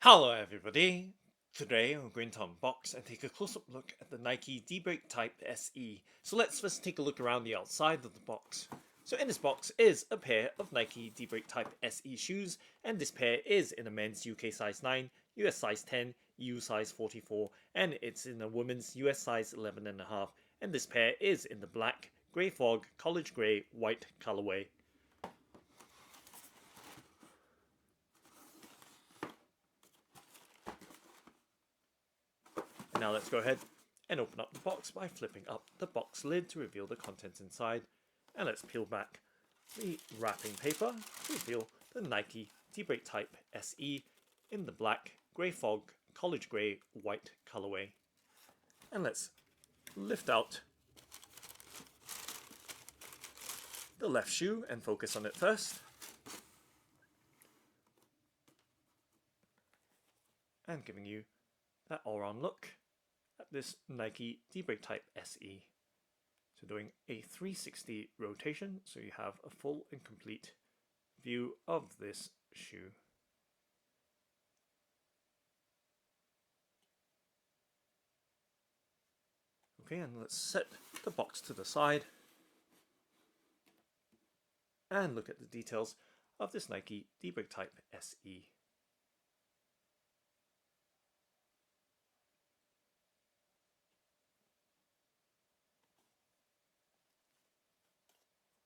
Hello everybody! Today we're going to unbox and take a close-up look at the Nike DBreak-Type SE. So let's first take a look around the outside of the box. So in this box is a pair of Nike DBreak-Type SE shoes, and this pair is in a men's UK size 9, US size 10, EU size 44, and it's in a women's US size 11.5, and this pair is in the black, grey fog, college grey, white colourway. Now let's go ahead and open up the box by flipping up the box lid to reveal the contents inside. And let's peel back the wrapping paper to reveal the Nike DBreak-Type SE in the black, grey fog, college grey, white colourway. And let's lift out the left shoe and focus on it first. And giving you that all-round look at this Nike DBreak-Type SE. So doing a 360 rotation, so you have a full and complete view of this shoe. Okay, and let's set the box to the side and look at the details of this Nike DBreak-Type SE.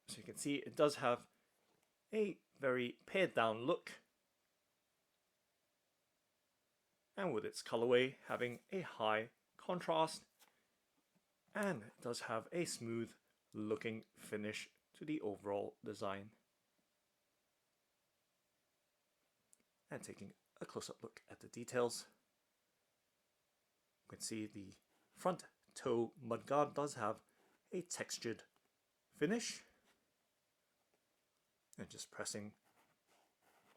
So you can see it does have a very pared down look, and with its colorway having a high contrast, and it does have a smooth looking finish to the overall design. And taking a close-up look at the details, you can see the front toe mudguard does have a textured finish. And just pressing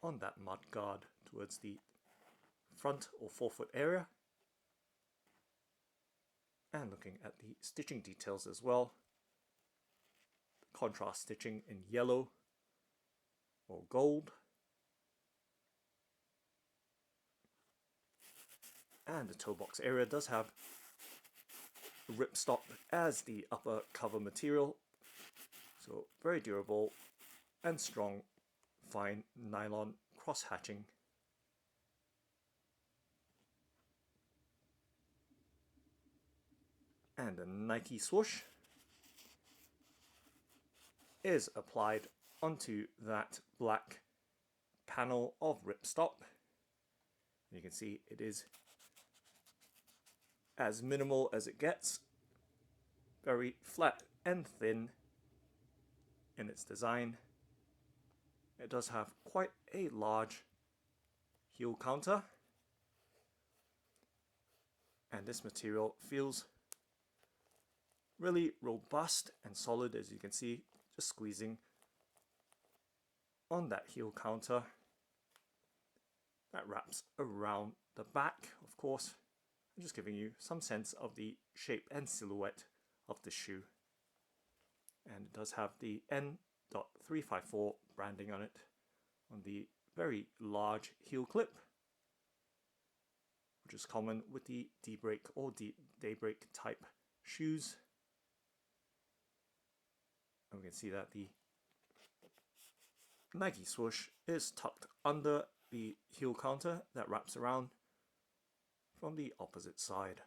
on that mud guard towards the front or forefoot area, and looking at the stitching details as well. Contrast stitching in yellow or gold, and the toe box area does have Ripstop as the upper cover material, so very durable and strong, fine nylon cross hatching. And a Nike swoosh is applied onto that black panel of Ripstop. You can see it is as minimal as it gets, very flat and thin in its design. It does have quite a large heel counter, and this material feels really robust and solid, as you can see, just squeezing on that heel counter that wraps around the back, of course. I'm just giving you some sense of the shape and silhouette of the shoe. And it does have the N.354 branding on it on the very large heel clip, which is common with the DBreak or Daybreak type shoes. And we can see that the Nike swoosh is tucked under the heel counter that wraps around from the opposite side.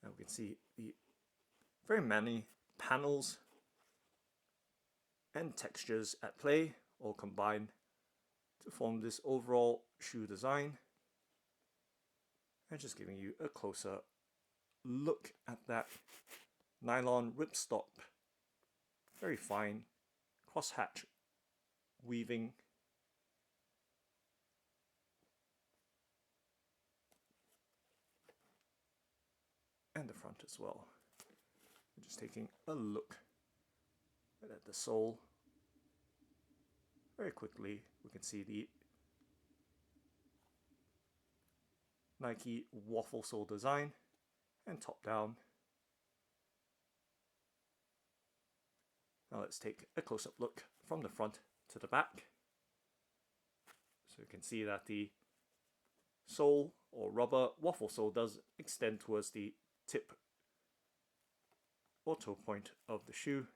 And we can see the very many panels and textures at play, all combined to form this overall shoe design. And just giving you a closer look at that nylon Ripstop, very fine crosshatch weaving. And the front as well. Just taking a look at the sole. Very quickly, we can see the Nike waffle sole design and top down. Now let's take a close-up look from the front to the back. So you can see that the sole or rubber waffle sole does extend towards the tip or toe point of the shoe.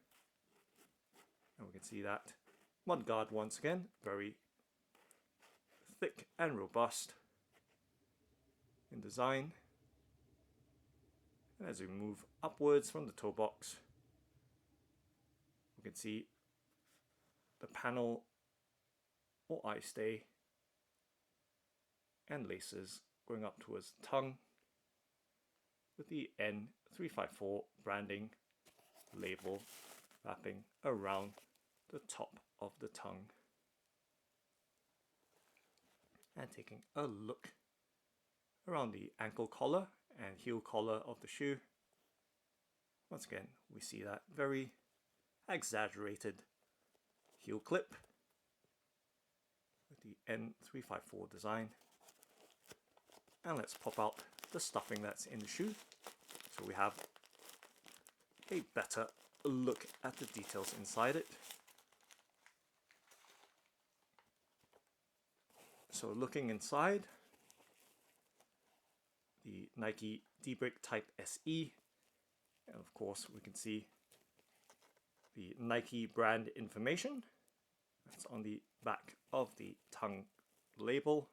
And we can see that mudguard once again, very thick and robust in design. And as we move upwards from the toe box, we can see the panel or eye stay and laces going up towards the tongue with the N354 branding label wrapping around the top of the tongue. And taking a look around the ankle collar and heel collar of the shoe, once again we see that very exaggerated heel clip with the N354 design. And let's pop out the stuffing that's in the shoe so we have a better look at the details inside it. So looking inside the Nike DBreak-Type SE, and of course we can see the Nike brand information that's on the back of the tongue label.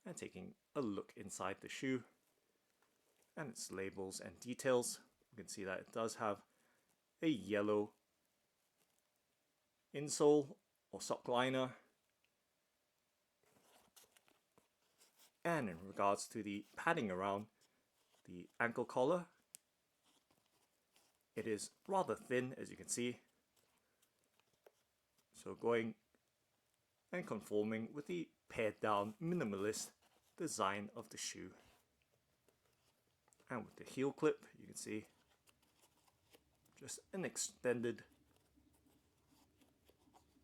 And taking a look inside the shoe and its labels and details, we can see that it does have a yellow insole or sock liner. And in regards to the padding around the ankle collar, it is rather thin, as you can see. So going and conforming with the pared down minimalist design of the shoe. And with the heel clip, you can see just an extended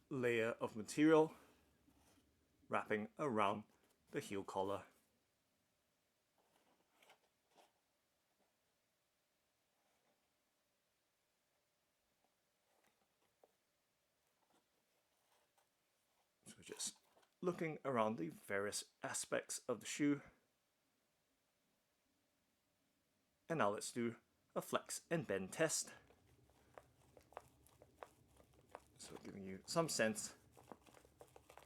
layer of material wrapping around the heel collar. So just looking around the various aspects of the shoe. And now let's do a flex and bend test. So giving you some sense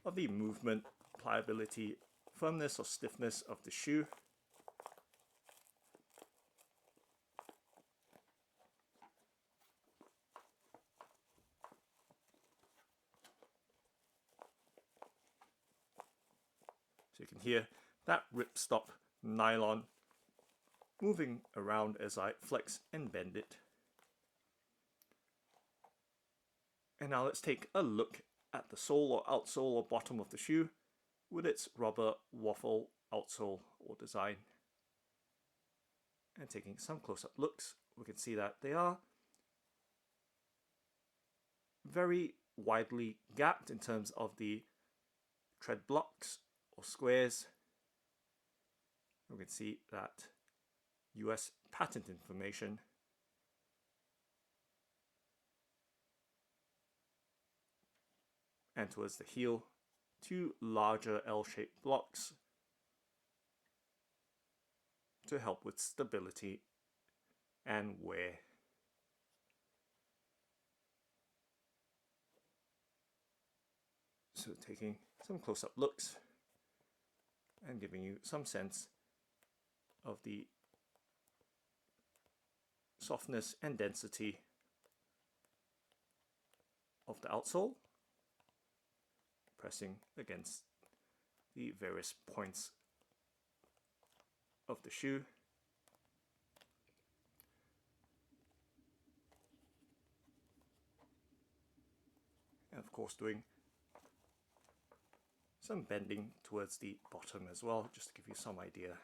of the movement, pliability, firmness or stiffness of the shoe. So you can hear that Ripstop nylon moving around as I flex and bend it. And now let's take a look at the sole or outsole or bottom of the shoe with its rubber waffle outsole or design. And taking some close-up looks, we can see that they are very widely gapped in terms of the tread blocks or squares. We can see that US patent information and towards the heel, two larger L-shaped blocks to help with stability and wear. So taking some close-up looks and giving you some sense of the softness and density of the outsole, pressing against the various points of the shoe. And of course doing some bending towards the bottom as well, just to give you some idea.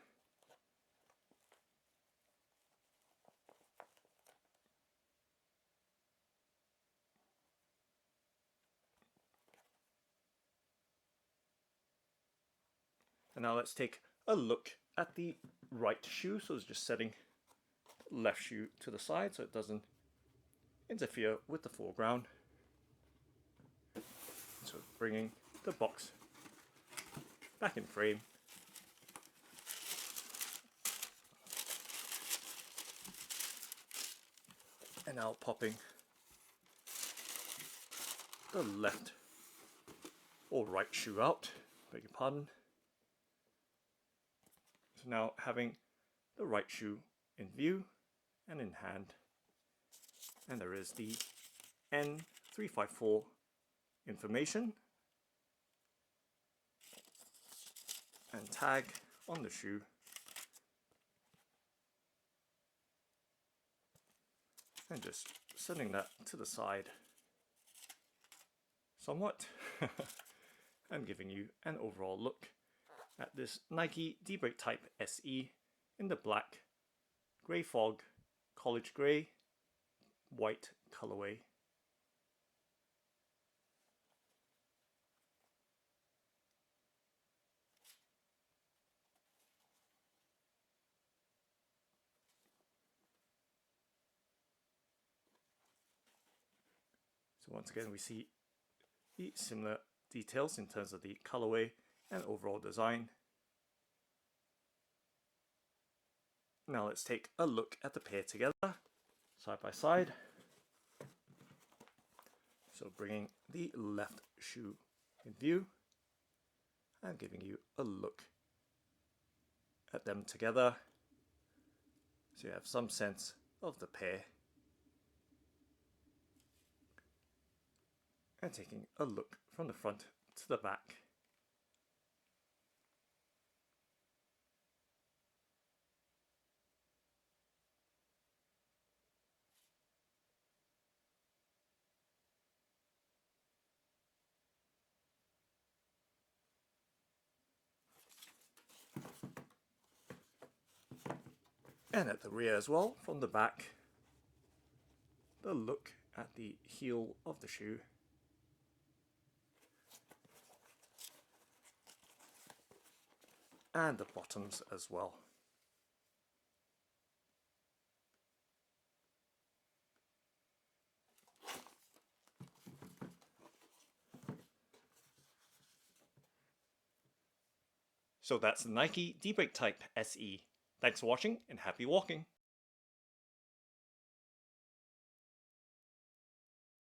And now let's take a look at the right shoe. So it's just setting left shoe to the side so it doesn't interfere with the foreground. So bringing the box back in frame. And now popping the left or right shoe out, beg your pardon. So now having the right shoe in view and in hand. And there is the N354 information and tag on the shoe. And just setting that to the side somewhat and giving you an overall look at this Nike DBreak-Type SE in the black, grey fog, college grey, white colourway. So once again we see the similar details in terms of the colorway and overall design. Now let's take a look at the pair together, side by side. So bringing the left shoe in view and giving you a look at them together, so you have some sense of the pair. And taking a look from the front to the back. And at the rear as well, from the back, the look at the heel of the shoe. And the bottoms as well. So that's the Nike DBreak-Type SE. Thanks for watching and happy walking!